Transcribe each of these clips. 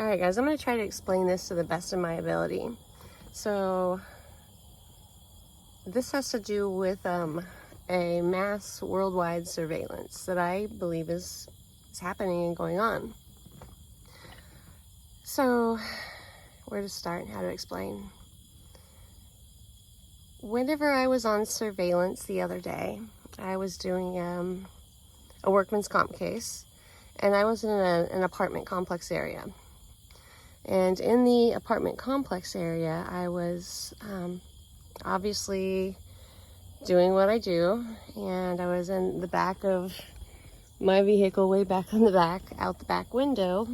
Alright guys, I'm going to try to explain this to the best of my ability. So, this has to do with a mass worldwide surveillance that I believe is happening and going on. So, where to start and how to explain? Whenever I was on surveillance the other day, I was doing a workman's comp case, and I was in an apartment complex area. And in the apartment complex area, I was obviously doing what I do, and I was in the back of my vehicle, way back in the back, out the back window,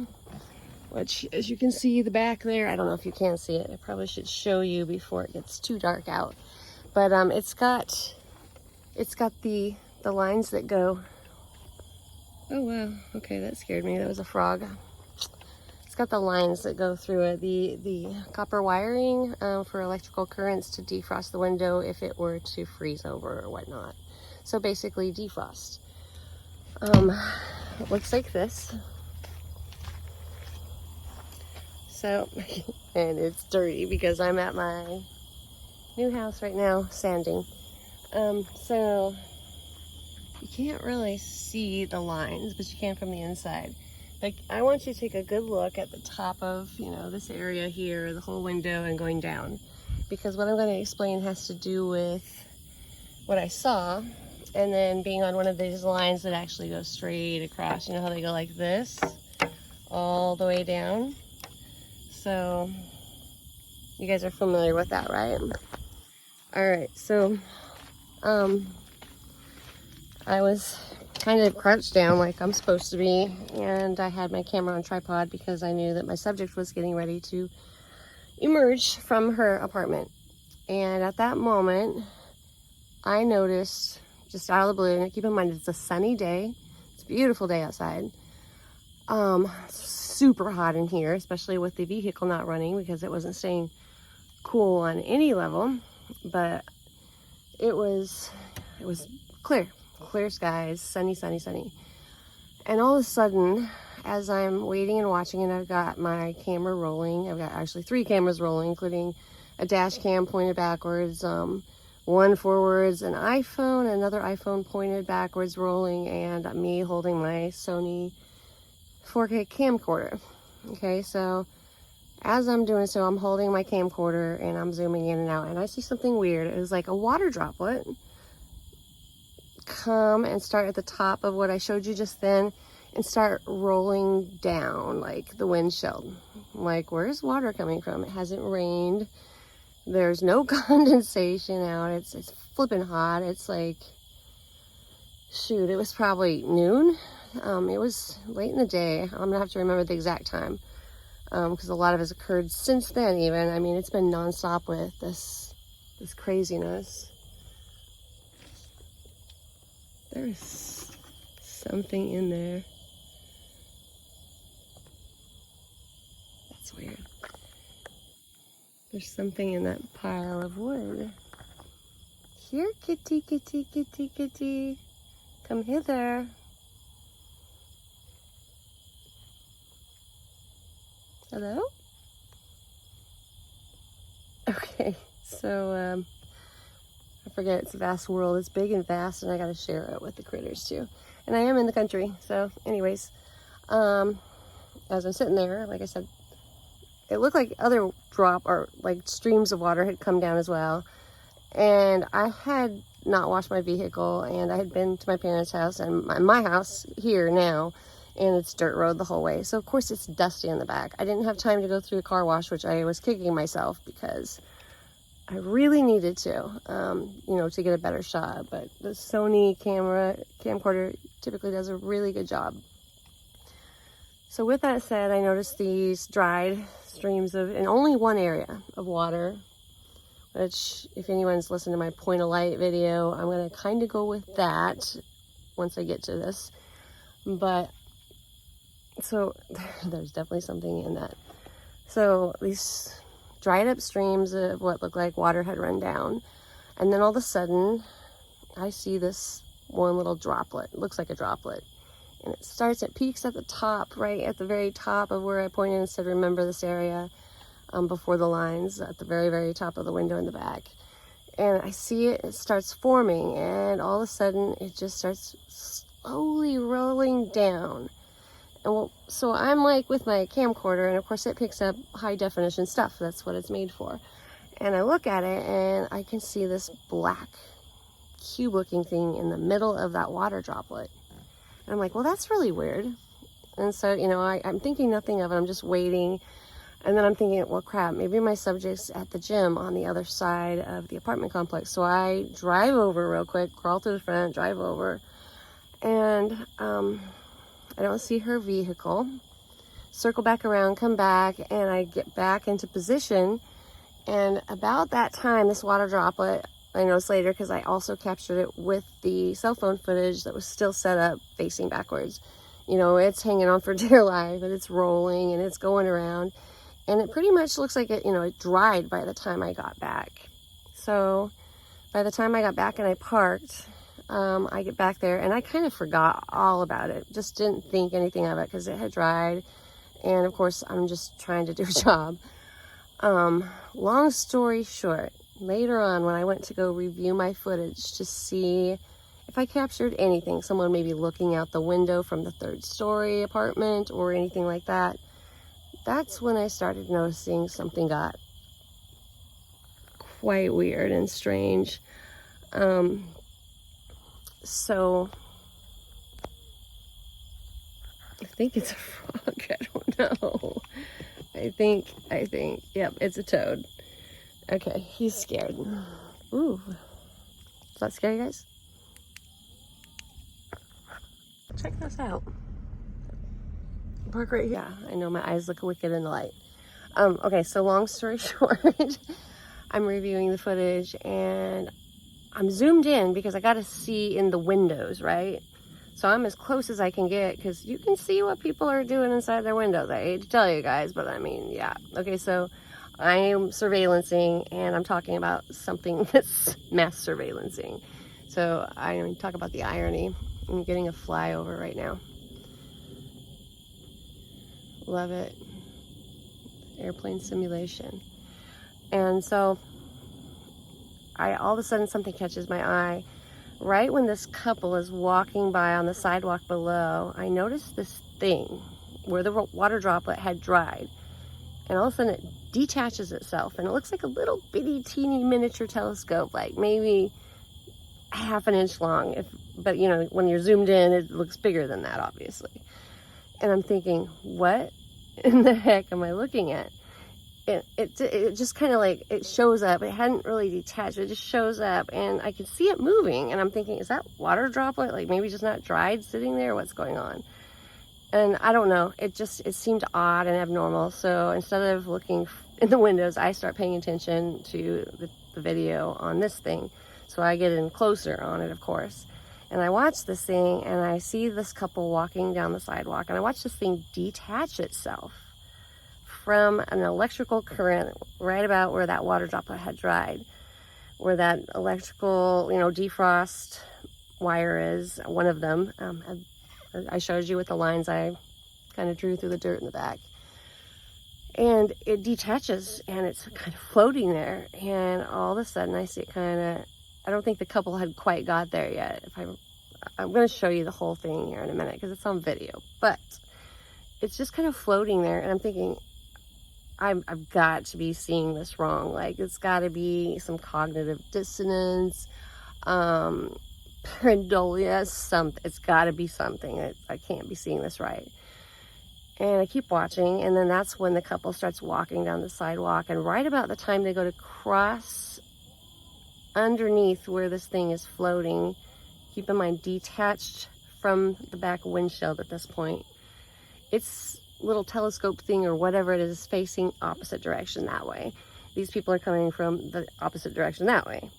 which, as you can see, the back there, I don't know if you can see it, I probably should show you before it gets too dark out, but it's got the lines that go, oh wow, okay, that scared me, that was a frog. It's got the lines that go through it, the copper wiring for electrical currents to defrost the window if it were to freeze over or whatnot. So basically defrost. It looks like this. So, and it's dirty because I'm at my new house right now, sanding. So you can't really see the lines, but you can from the inside. Like, I want you to take a good look at the top of, this area here, the whole window, and going down. Because what I'm going to explain has to do with what I saw, and then being on one of these lines that actually go straight across. You know how they go like this, all the way down? So, you guys are familiar with that, right? Alright, so, I was kind of crouched down like I'm supposed to be, and I had my camera on tripod because I knew that my subject was getting ready to emerge from her apartment. And at that moment, I noticed, just out of the blue, and keep in mind it's a sunny day, it's a beautiful day outside, super hot in here, especially with the vehicle not running because it wasn't staying cool on any level, but it was clear skies, sunny. And all of a sudden, as I'm waiting and watching, and I've got my camera rolling, I've got actually 3 cameras rolling, including a dash cam pointed backwards, one forwards, an iPhone, another iPhone pointed backwards rolling, and me holding my Sony 4K camcorder. Okay, so as I'm doing so, I'm holding my camcorder and I'm zooming in and out, and I see something weird. It was like a water droplet come and start at the top of what I showed you just then and start rolling down like the windshield. I'm like, where's water coming from? It hasn't rained. There's no condensation out. It's flipping hot. It's like, shoot, it was probably noon. It was late in the day. I'm gonna have to remember the exact time because a lot of it's occurred since then even. I mean, it's been nonstop with this craziness. There's something in there. That's weird. There's something in that pile of wood. Here, kitty, kitty, kitty, kitty. Come hither. Hello? Okay, so, I forget, it's a vast world. It's big and vast, and I gotta share it with the critters too. And I am in the country, so anyways, as I'm sitting there, like I said, it looked like other streams of water had come down as well. And I had not washed my vehicle, and I had been to my parents' house and my house here now, and it's dirt road the whole way. So of course it's dusty in the back. I didn't have time to go through a car wash, which I was kicking myself because I really needed to, to get a better shot. But the Sony camcorder typically does a really good job. So with that said, I noticed these dried streams in only one area of water, which if anyone's listened to my point of light video, I'm going to kind of go with that once I get to this. But, so there's definitely something in that. So these dried up streams of what looked like water had run down. And then all of a sudden, I see this one little droplet. It looks like a droplet. And it peaks at the top, right at the very top of where I pointed and said, remember this area, before the lines at the very, very top of the window in the back. And I see it starts forming, and all of a sudden it just starts slowly rolling down. And so I'm like with my camcorder, and of course it picks up high definition stuff. That's what it's made for. And I look at it and I can see this black cube looking thing in the middle of that water droplet. And I'm like, well, that's really weird. And so, you know, I'm thinking nothing of it. I'm just waiting. And then I'm thinking, well, crap, maybe my subject's at the gym on the other side of the apartment complex. So I drive over real quick, crawl to the front, drive over. And I don't see her vehicle. Circle back around, come back, and I get back into position. And about that time, this water droplet, I noticed later because I also captured it with the cell phone footage that was still set up facing backwards. You know, it's hanging on for dear life, and it's rolling and it's going around. And it pretty much looks like it, you know, it dried by the time I got back. So by the time I got back and I parked, I get back there and I kind of forgot all about it. Just didn't think anything of it because it had dried. And of course, I'm just trying to do a job. Long story short, later on when I went to go review my footage to see if I captured anything, someone maybe looking out the window from the 3rd story apartment or anything like that, that's when I started noticing something got quite weird and strange. So I think it's a frog. I don't know. I think, yep, it's a toad. Okay, he's scared. Ooh. Does that scare you guys? Check this out. Park right here. Yeah, I know my eyes look wicked in the light. Okay, so long story short, I'm reviewing the footage and I'm zoomed in because I got to see in the windows, right? So I'm as close as I can get because you can see what people are doing inside their windows. I hate to tell you guys, but I mean, yeah. Okay, so I am surveillancing and I'm talking about something that's mass surveillancing. So I talk about the irony. I'm getting a flyover right now. Love it. Airplane simulation. And so all of a sudden something catches my eye. Right when this couple is walking by on the sidewalk below, I noticed this thing where the water droplet had dried. And all of a sudden it detaches itself and it looks like a little bitty teeny miniature telescope, like maybe half an inch long. But you know, when you're zoomed in, it looks bigger than that, obviously. And I'm thinking, what in the heck am I looking at? It just kind of like, it shows up. It hadn't really detached. It just shows up and I could see it moving. And I'm thinking, is that water droplet? Like maybe just not dried sitting there? What's going on? And I don't know. It seemed odd and abnormal. So instead of looking in the windows, I start paying attention to the video on this thing. So I get in closer on it, of course. And I watch this thing and I see this couple walking down the sidewalk and I watch this thing detach itself from an electrical current right about where that water droplet had dried, where that electrical, you know, defrost wire is, one of them. I showed you with the lines I kind of drew through the dirt in the back. And it detaches and it's kind of floating there. And all of a sudden I see it kind of, I don't think the couple had quite got there yet. I'm going to show you the whole thing here in a minute because it's on video. But it's just kind of floating there. And I'm thinking, I've got to be seeing this wrong. Like, it's got to be some cognitive dissonance, pareidolia, something. It's got to be something. I can't be seeing this right. And I keep watching, and then that's when the couple starts walking down the sidewalk. And right about the time they go to cross underneath where this thing is floating, keep in mind, detached from the back windshield at this point, it's little telescope thing or whatever it is facing opposite direction that way. These people are coming from the opposite direction that way.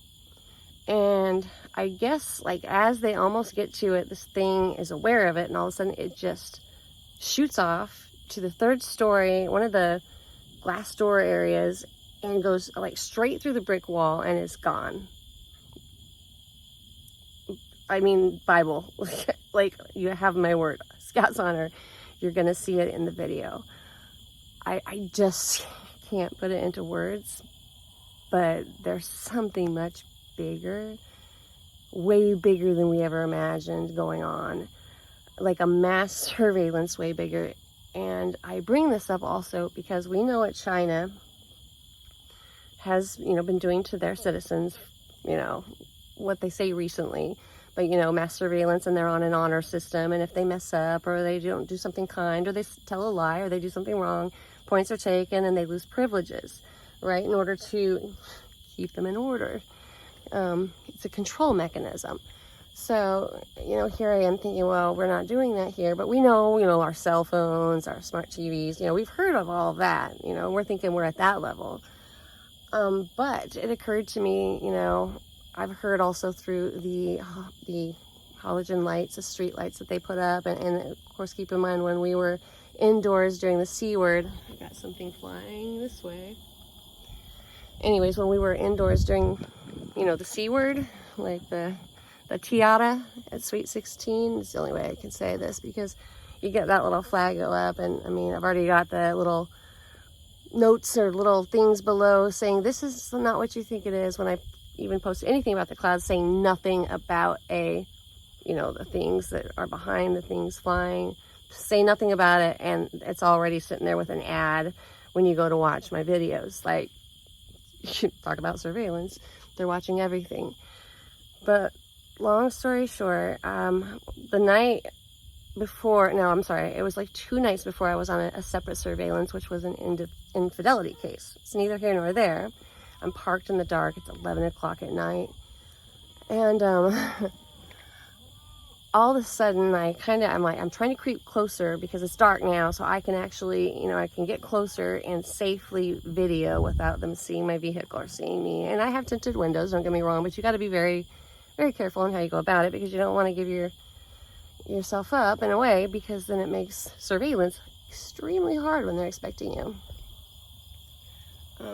And I guess like as they almost get to it, this thing is aware of it and all of a sudden it just shoots off to the 3rd story, one of the glass door areas, and goes like straight through the brick wall and is gone. I mean, Bible. Like, you have my word, Scout's honor, you're gonna see it in the video. I just can't put it into words, but there's something much bigger, way bigger than we ever imagined going on, like a mass surveillance, way bigger. And I bring this up also because we know what China has, been doing to their citizens, what they say recently, but mass surveillance, and they're on an honor system, and if they mess up or they don't do something kind or they tell a lie or they do something wrong, points are taken and they lose privileges, right, in order to keep them in order. It's a control mechanism. So, here I am thinking, well, we're not doing that here, but we know, our cell phones, our smart TVs, we've heard of all of that, we're thinking we're at that level. But it occurred to me, I've heard also through the halogen lights, the street lights that they put up, and of course, keep in mind when we were indoors during the C word, I got something flying this way. Anyways, when we were indoors during, the C word, like the Tiara at Sweet 16, it's the only way I can say this, because you get that little flag go up, and I mean, I've already got the little notes or little things below saying this is not what you think it is, when I even post anything about the clouds, saying nothing about the things that are behind the things flying. Say nothing about it, and it's already sitting there with an ad when you go to watch my videos. Like, you talk about surveillance, they're watching everything. But long story short, the night before, no, I'm sorry, it was like 2 nights before I was on a separate surveillance, which was an infidelity case. It's neither here nor there. I'm parked in the dark. It's 11 o'clock at night. And all of a sudden, I'm trying to creep closer because it's dark now, so I can actually, I can get closer and safely video without them seeing my vehicle or seeing me. And I have tinted windows, don't get me wrong, but you got to be very, very careful on how you go about it, because you don't want to give yourself up in a way, because then it makes surveillance extremely hard when they're expecting you. I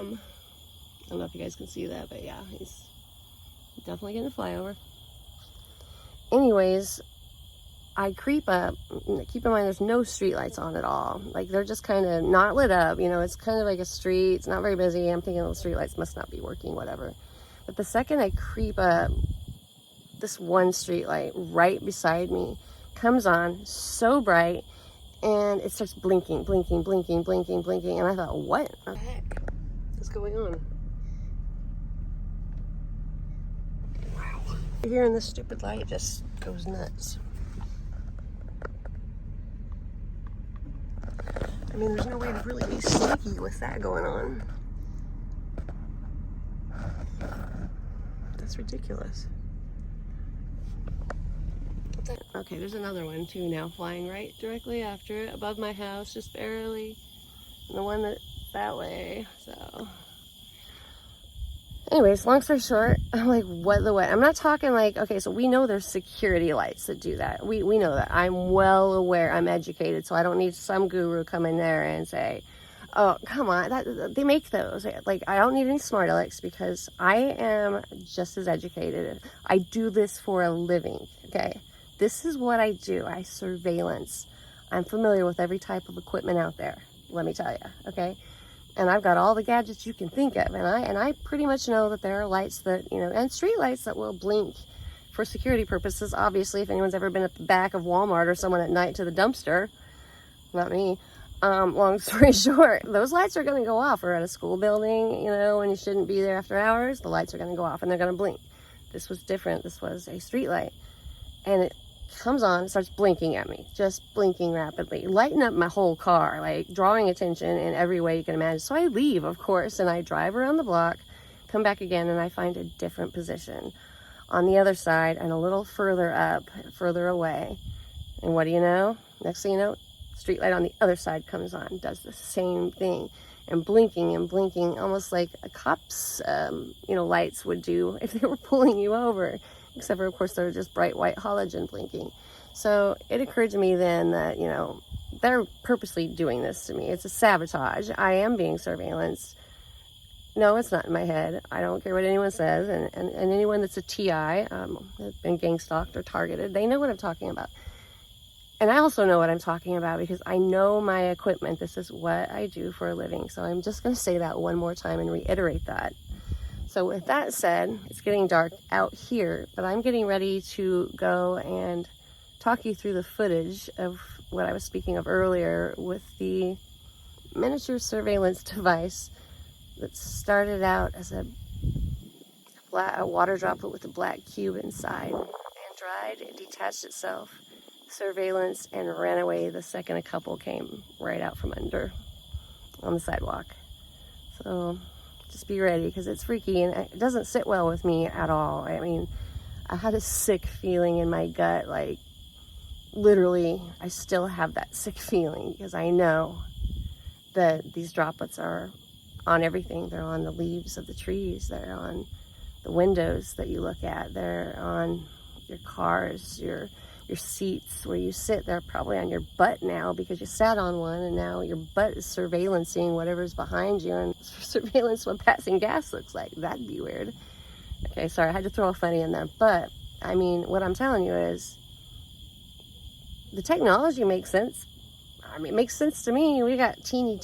don't know if you guys can see that, but yeah, he's definitely getting a flyover. Anyways, I creep up. Keep in mind, there's no street lights on at all. Like, they're just kind of not lit up. It's kind of like a street. It's not very busy. I'm thinking the street lights must not be working, whatever. But the second I creep up, this one street light right beside me comes on so bright, and it starts blinking. And I thought, what the heck is going on? Wow. Hearing this stupid light just goes nuts. I mean, there's no way to really be sneaky with that going on. That's ridiculous. Okay, there's another one too now, flying right directly after it, above my house, just barely. And the one that's that way, so. Anyways, long story short, I'm like, what? I'm not talking like, okay, so we know there's security lights that do that. We know that. I'm well aware, I'm educated, so I don't need some guru come in there and say, oh, come on, they make those. Like, I don't need any smart alecks, because I am just as educated. I do this for a living, okay? This is what I do. I surveillance. I'm familiar with every type of equipment out there, let me tell you, okay? And I've got all the gadgets you can think of, and I pretty much know that there are lights that, and street lights that will blink for security purposes. Obviously, if anyone's ever been at the back of Walmart or someone at night to the dumpster, not me. Long story short, those lights are going to go off. Or at a school building, when you shouldn't be there after hours, the lights are going to go off and they're going to blink. This was different. This was a street light, and it comes on, starts blinking at me, just blinking rapidly, lighting up my whole car, like drawing attention in every way you can imagine. So I leave, of course, and I drive around the block, come back again, and I find a different position on the other side and a little further up, further away. And what do you know? Next thing you know, street light on the other side comes on, does the same thing, and blinking, almost like a cop's, lights would do if they were pulling you over. Except for, of course, they're just bright white halogen blinking. So it occurred to me then that, they're purposely doing this to me. It's a sabotage. I am being surveillanced. No, it's not in my head. I don't care what anyone says. And anyone that's a TI, that's been gang stalked or targeted, they know what I'm talking about. And I also know what I'm talking about because I know my equipment. This is what I do for a living. So I'm just going to say that one more time and reiterate that. So with that said, it's getting dark out here, but I'm getting ready to go and talk you through the footage of what I was speaking of earlier with the miniature surveillance device that started out as a water droplet with a black cube inside, and dried, it detached itself, surveillance, and ran away the second a couple came right out from under on the sidewalk. So just be ready, because it's freaky and it doesn't sit well with me at all. I mean, I had a sick feeling in my gut, like literally I still have that sick feeling, because I know that these droplets are on everything. They're on the leaves of the trees, they're on the windows that you look at, they're on your cars, your seats where you sit. They're probably on your butt now because you sat on one, and now your butt is surveillancing whatever's behind you, and surveillance what passing gas looks like. That'd be weird. Okay, sorry, I had to throw a funny in there, but I mean, what I'm telling you is the technology makes sense. I mean, it makes sense to me. We got teeny,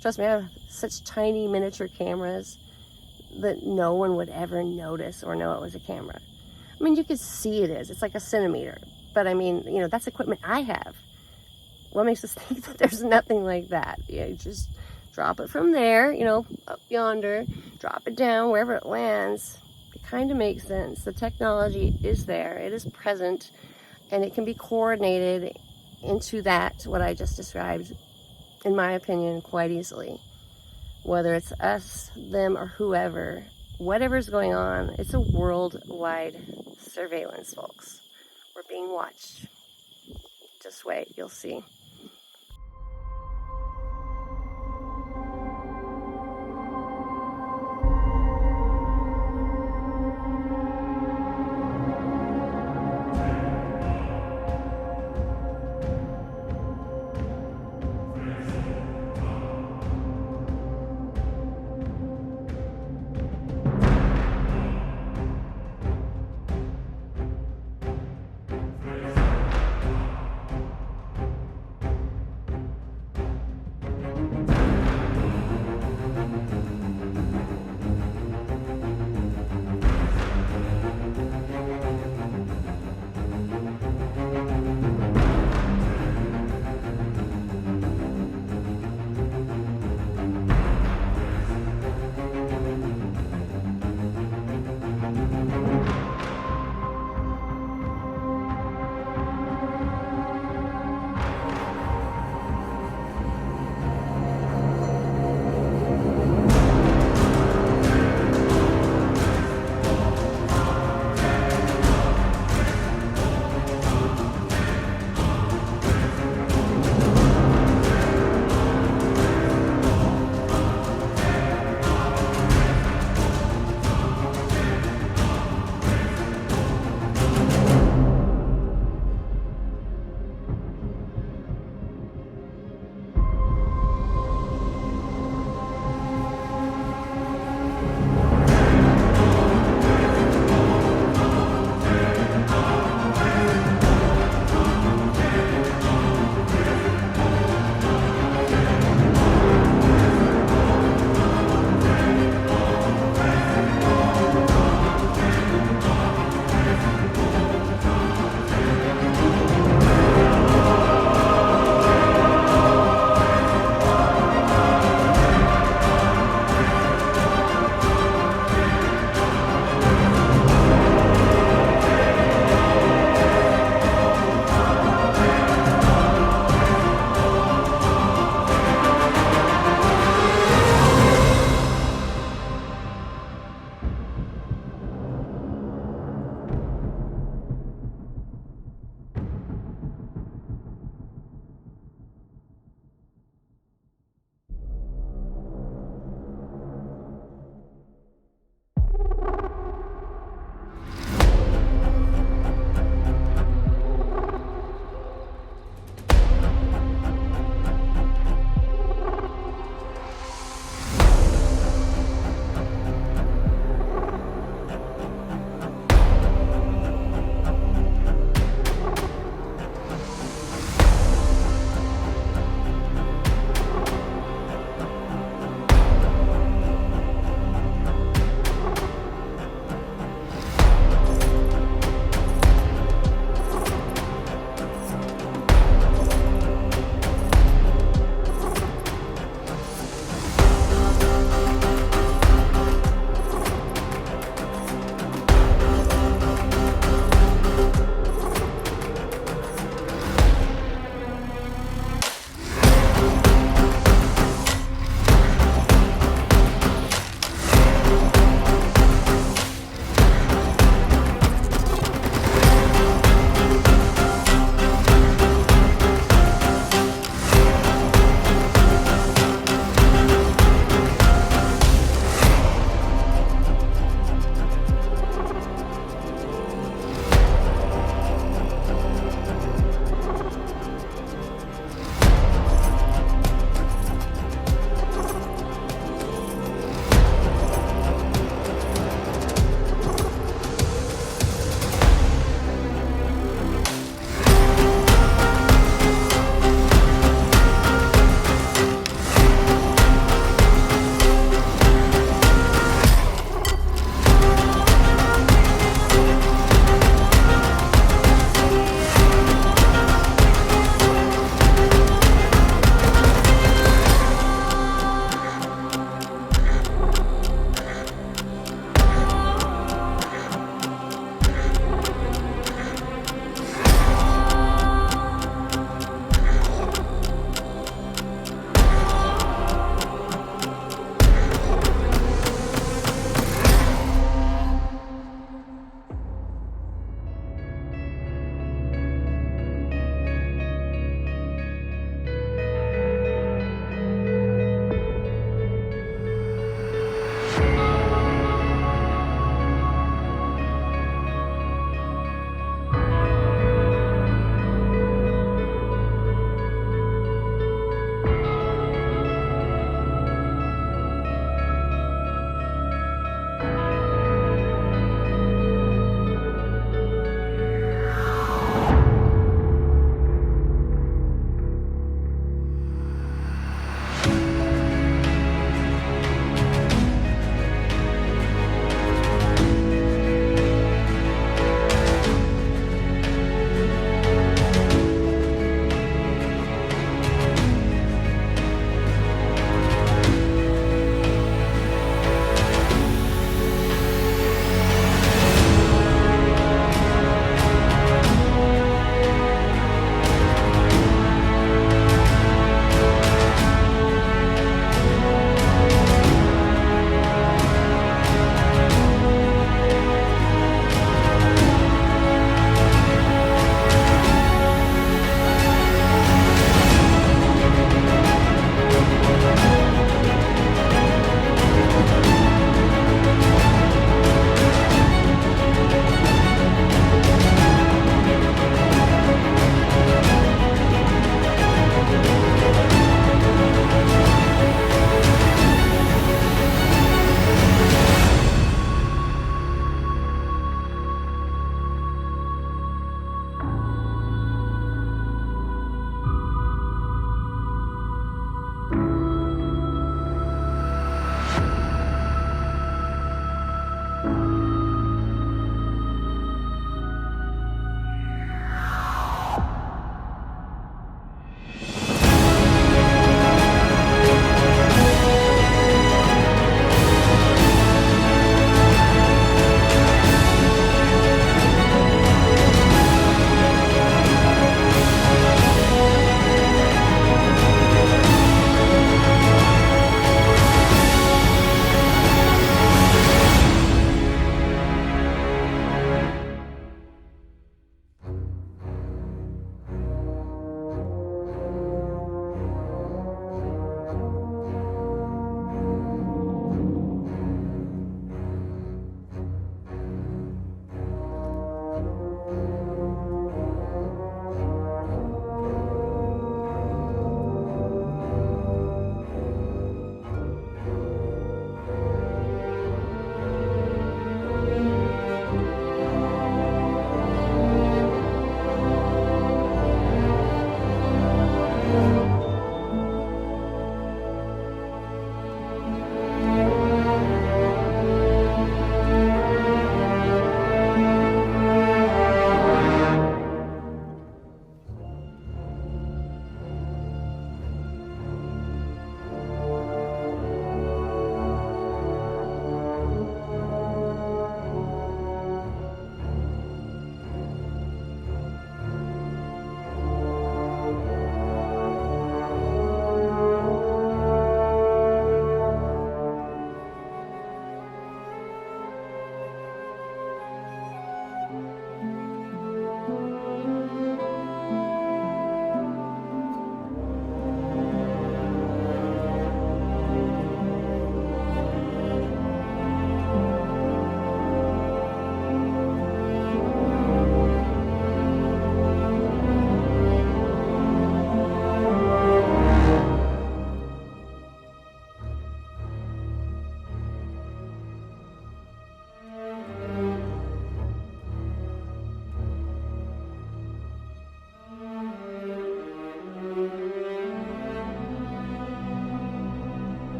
trust me, I have such tiny miniature cameras that no one would ever notice or know it was a camera. I mean, you can see it is. It's like a centimeter. But I mean, you know, that's equipment I have. What makes us think that there's nothing like that? You just drop it from there, you know, up yonder, drop it down wherever it lands. It kind of makes sense. The technology is there. It is present. And it can be coordinated into that, what I just described, in my opinion, quite easily. Whether it's us, them, or whoever, whatever's going on, it's a worldwide surveillance, folks. We're being watched. Just wait, you'll see.